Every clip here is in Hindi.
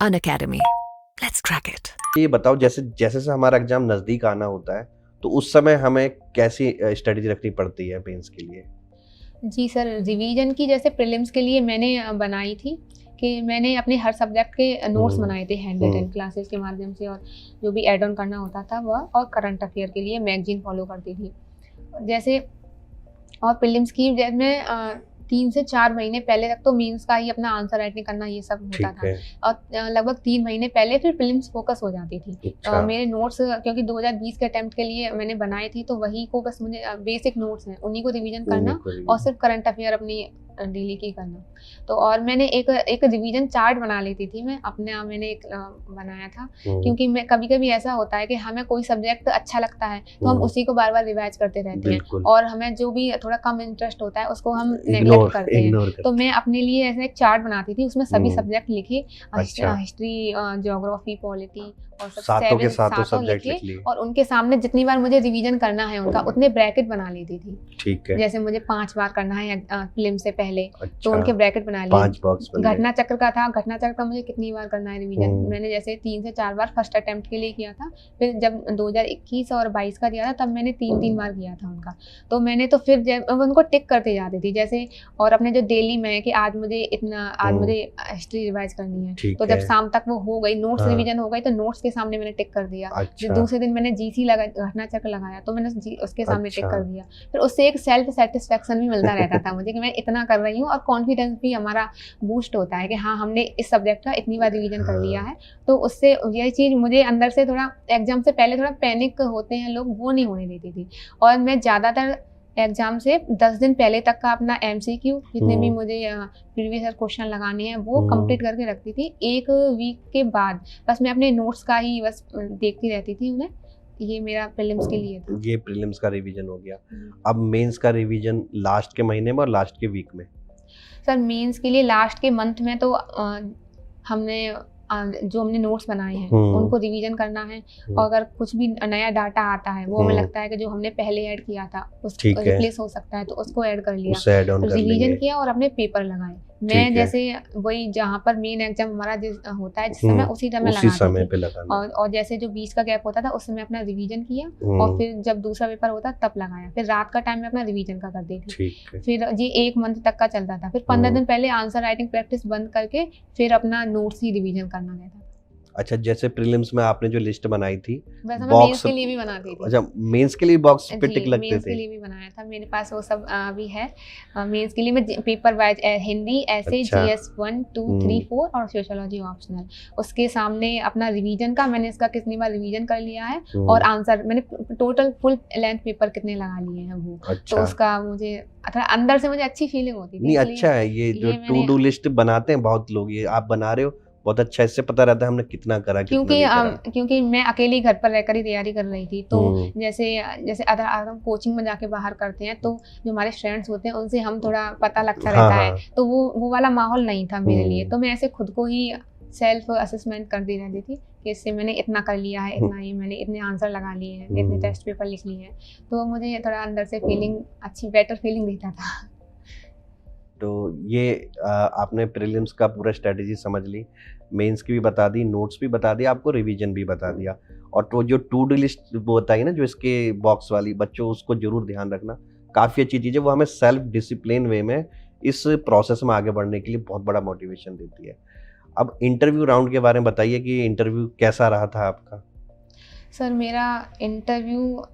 Unacademy. Let's crack it. ये बताओ, जैसे जैसे से हमारा एग्जाम नज़दीक आना होता है तो उस समय हमें कैसी स्ट्रेटजी रखनी पड़ती है मेंस के लिए? जी सर, रिवीजन की जैसे प्रीलिम्स के लिए मैंने बनाई थी कि मैंने अपने हर सब्जेक्ट के नोट्स बनाए थे हैंड रिटन क्लासेस के माध्यम से, और जो भी ऐड ऑन करना होता था वह, और करंट अफेयर के लिए मैगजीन फॉलो करती थी जैसे। और प्रीलिम्स की जैसे मैं 3 से 4 महीने पहले तक तो मेंस का ही अपना आंसर राइटिंग करना ये सब होता था, और लगभग 3 महीने पहले फिर प्रीलिम्स फोकस हो जाती थी। अच्छा। मेरे नोट्स क्योंकि 2020 के अटेम्प्ट के लिए मैंने बनाए थी, तो वही को बस मुझे बेसिक नोट्स हैं उन्हीं को रिवीजन करना, और सिर्फ करंट अफेयर अपनी डेली की करना। तो और मैंने एक रिवीजन चार्ट बना लेती थी मैं अपने आप, मैंने एक बनाया था, क्योंकि मैं कभी कभी ऐसा होता है कि हमें कोई सब्जेक्ट अच्छा लगता है तो हम उसी को बार बार रिवाइज करते रहते हैं, और हमें जो भी थोड़ा कम इंटरेस्ट होता है उसको हम नेग्लेक्ट करते हैं। तो मैं अपने लिए ऐसा एक चार्ट बनाती थी, उसमें सभी सब्जेक्ट लिखे, हिस्ट्री, ज्योग्राफी, पॉलिटी, और सब सातों लिखे, और उनके सामने जितनी बार मुझे रिवीजन करना है उनका उतने ब्रैकेट बना लेती थी। ठीक है। जैसे मुझे 5 बार करना है फिल्म से पहले, अच्छा, तो उनके ब्रैकेट बना लिए। 5 बॉक्स घटना चक्र का था, घटना चक्र का मुझे कितनी बार करना है रिवीजन, मैंने जैसे 3 से 4 बार फर्स्ट अटेम्प्ट के लिए किया था, फिर जब 2021 और 22 का दिया था तब मैंने 3 बार किया था उनका। तो मैंने तो फिर जब उनको टिक करते जाती थी जैसे, और अपने जो डेली में कि आज मुझे हिस्ट्री रिवाइज करनी है, तो जब शाम तक वो हो गई, नोट्स रिवीजन हो गई, तो नोट्स के सामने मैंने टिक कर दिया। अच्छा। दूसरे दिन मैंने जीसी घटना चक्र लगाया, तो मैंने उसके सामने टिक कर दिया। फिर उससे एक सेल्फ सेटिस्फेक्शन भी मिलता रहता था मुझे कि मैं इतना कर रही हूँ, और कॉन्फिडेंस भी हमारा बूस्ट होता है कि हाँ हमने इस सब्जेक्ट का इतनी बार रिवीजन कर लिया है। तो उससे यह चीज़ मुझे अंदर से थोड़ा, एग्जाम से पहले थोड़ा पैनिक होते हैं लोग, वो नहीं होने देती थी। और मैं ज़्यादातर एग्जाम से 10 दिन पहले तक का अपना MCQ जितने भी मुझे प्रीवियस ईयर क्वेश्चन लगाने हैं वो कंप्लीट करके रखती थी। 1 वीक के बाद बस मैं अपने नोट्स का ही बस देखती रहती थी उन्हें। ये मेरा प्रीलिम्स के लिए था। ये प्रीलिम्स का रिवीजन हो गया। अब मेंस का रिवीजन लास्ट के महीने में और लास्ट के वीक में? सर मेंस के लिए लास्ट के मंथ में तो हमने जो हमने नोट्स बनाए हैं उनको रिवीजन करना है, और अगर कुछ भी नया डाटा आता है वो हमें लगता है कि जो हमने पहले ऐड किया था उसको रिप्लेस हो सकता है, तो उसको ऐड कर लिया, तो रिवीजन किया और अपने पेपर लगाए। मैं जैसे वही जहाँ पर मेन एग्जाम हमारा होता है जिस समय, उसी समय लगाती थी, और जैसे जो बीच का गैप होता था उस समय अपना रिवीजन किया, और फिर जब दूसरा पेपर होता तब लगाया। फिर रात का टाइम में अपना रिवीजन का करती थी। फिर ये 1 मंथ तक का चलता था। फिर 15 दिन पहले आंसर राइटिंग प्रैक्टिस बंद करके फिर अपना नोट्स ही रिवीजन करना रहता था। अच्छा, जैसे प्रीलिम्स में आपने जो लिस्ट बनाई थी, वैसे मैं मेंस के लिए भी बनाती थी। अच्छा, मेंस के लिए बॉक्स पे टिक लगते थे? मेंस के लिए भी बनाया था, मेरे पास वो सब भी है। मेंस के लिए मैं पेपर वाइज हिंदी, ऐसे, GS 1, 2, 3, 4 और सोशियोलॉजी ऑप्शनल, उसके सामने अपना रिवीजन का मैंने इसका कितनी बार रिवीजन कर लिया है, और आंसर मैंने टोटल फुल लेंथ पेपर कितने लगा लिए हैं वो। तो उसका मुझे अंदर से मुझे अच्छी फीलिंग होती थी। नहीं, अच्छा है ये जो टू डू लिस्ट बनाते हैं बहुत लोग, ये आप बना रहे हो बहुत अच्छा, इससे पता रहता है हमने कितना करा, कितना नहीं करा। क्योंकि मैं अकेली घर पर रहकर ही तैयारी कर रही थी, तो जैसे अगर हम कोचिंग में जाके बाहर करते हैं तो जो हमारे फ्रेंड्स होते हैं उनसे हम थोड़ा पता लगता रहता है, तो वो वाला माहौल नहीं था मेरे लिए। तो मैं ऐसे खुद को ही सेल्फ असेसमेंट करती रहती थी कि इससे मैंने इतना कर लिया है, इतना ही मैंने इतने आंसर लगा लिए हैं, इतने टेस्ट पेपर लिख लिए हैं, तो मुझे थोड़ा अंदर से फीलिंग अच्छी, बेटर फीलिंग देता था। तो ये आपने प्रीलिम्स का पूरा स्ट्रेटेजी समझ ली, मेंस की भी बता दी, नोट्स भी बता दिया, आपको रिवीजन भी बता दिया, और तो जो टू डू लिस्ट वो बताई ना जो इसके बॉक्स वाली, बच्चों उसको जरूर ध्यान रखना, काफ़ी अच्छी चीज़ है, वो हमें सेल्फ डिसिप्लिन वे में इस प्रोसेस में आगे बढ़ने के लिए बहुत बड़ा मोटिवेशन देती है। अब इंटरव्यू राउंड के बारे में बताइए कि इंटरव्यू कैसा रहा था आपका? सर मेरा इंटरव्यू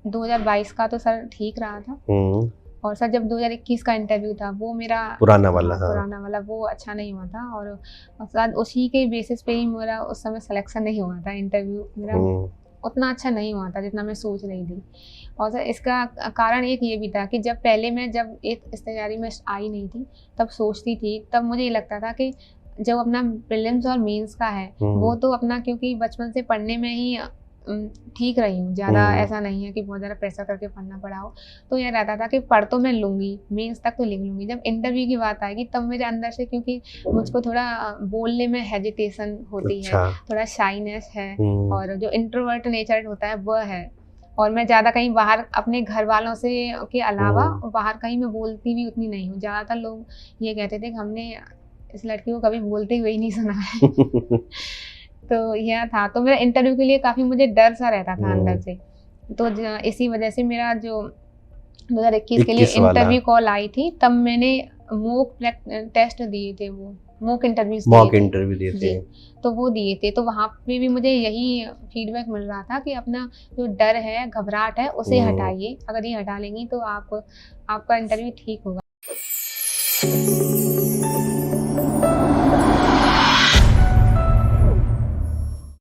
2022 का तो सर ठीक रहा था, और सर जब 2021 का इंटरव्यू था वो मेरा पुराना वाला वो अच्छा नहीं हुआ था, और शायद उसी के बेसिस पे ही मेरा उस समय सिलेक्शन नहीं हुआ था। इंटरव्यू मेरा उतना अच्छा नहीं हुआ था जितना मैं सोच रही थी, और सर इसका कारण एक ये भी था कि जब एक इस तैयारी में आई नहीं थी, तब सोचती थी, तब मुझे ये लगता था कि जब अपना प्रीलिम्स और मेंस का है वो तो अपना, क्योंकि बचपन से पढ़ने में ही ठीक रही हूँ, ज़्यादा ऐसा नहीं है कि बहुत ज़्यादा प्रेशर करके पढ़ना पड़ा हो, तो यह रहता था कि पढ़ तो मैं लूँगी, मेंस तक तो लिख लूँगी। जब इंटरव्यू की बात आएगी तब मेरे अंदर से, क्योंकि मुझको थोड़ा बोलने में हेजिटेशन होती है, थोड़ा शाइनेस है, और जो इंट्रोवर्ट नेचर होता है वह है, और मैं ज़्यादा कहीं बाहर अपने घर वालों से के अलावा बाहर कहीं मैं बोलती भी उतनी नहीं हूँ। ज़्यादातर लोग ये कहते थे कि हमने इस लड़की को कभी बोलते हुए ही नहीं सुना है। तो यह था, तो मेरा इंटरव्यू के लिए काफ़ी मुझे डर सा रहता था अंदर से। तो इसी वजह से मेरा जो 2021 के लिए इंटरव्यू कॉल आई थी, तब मैंने मॉक टेस्ट दिए थे, वो मॉक इंटरव्यू दिए थे। तो वो दिए थे, तो वहाँ पे भी मुझे यही फीडबैक मिल रहा था कि अपना जो डर है, घबराहट है, उसे हटाइए। अगर ये हटा लेंगी तो आपका इंटरव्यू ठीक होगा।